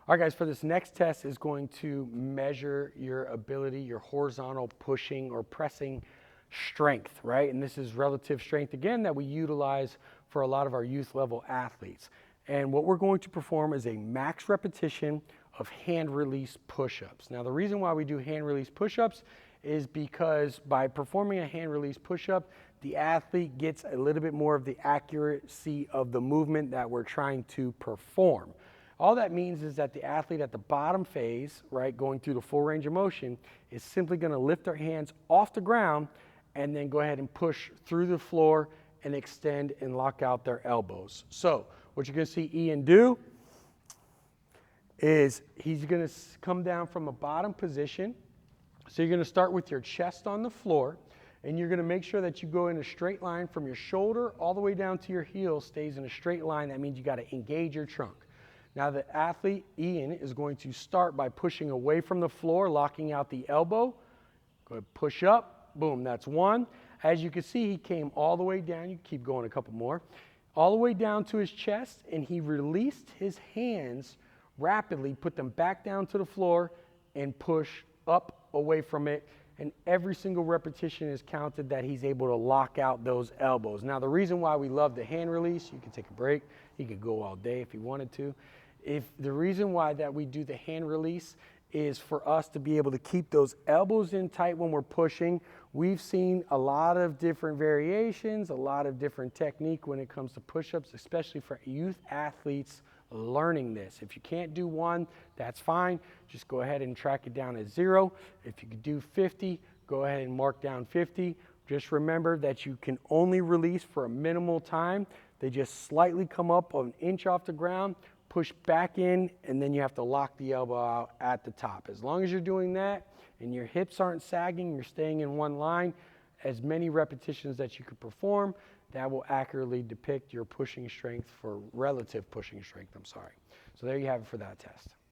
All right, guys, for this next test is going to measure your ability, your horizontal pushing or pressing strength, right? And this is relative strength, again, that we utilize for a lot of our youth level athletes. And what we're going to perform is a max repetition of hand release push-ups. Now, the reason why we do hand release push-ups is because by performing a hand release push-up, the athlete gets a little bit more of the accuracy of the movement that we're trying to perform. All that means is that the athlete at the bottom phase, right, going through the full range of motion, is simply going to lift their hands off the ground and then go ahead and push through the floor and extend and lock out their elbows. So what you're going to see Ian do is he's going to come down from a bottom position. So you're going to start with your chest on the floor, and you're going to make sure that you go in a straight line from your shoulder all the way down to your heel stays in a straight line. That means you got to engage your trunk. Now the athlete, Ian, is going to start by pushing away from the floor, locking out the elbow. Go ahead, push up, boom, that's one. As you can see, he came all the way down. You can keep going a couple more. All the way down to his chest, and he released his hands rapidly, put them back down to the floor, and push up away from it. And every single repetition is counted that he's able to lock out those elbows. Now, the reason why we love the hand release, you can take a break. You could go all day if you wanted to. The reason why that we do the hand release is for us to be able to keep those elbows in tight when we're pushing. We've seen a lot of different variations, a lot of different technique when it comes to push-ups, especially for youth athletes learning this. If you can't do one, that's fine. Just go ahead and track it down at 0. If you could do 50, go ahead and mark down 50. Just remember that you can only release for a minimal time. They just slightly come up an inch off the ground, push back in, and then you have to lock the elbow out at the top. As long as you're doing that and your hips aren't sagging, you're staying in one line, as many repetitions that you could perform, that will accurately depict your pushing strength for relative pushing strength, So there you have it for that test.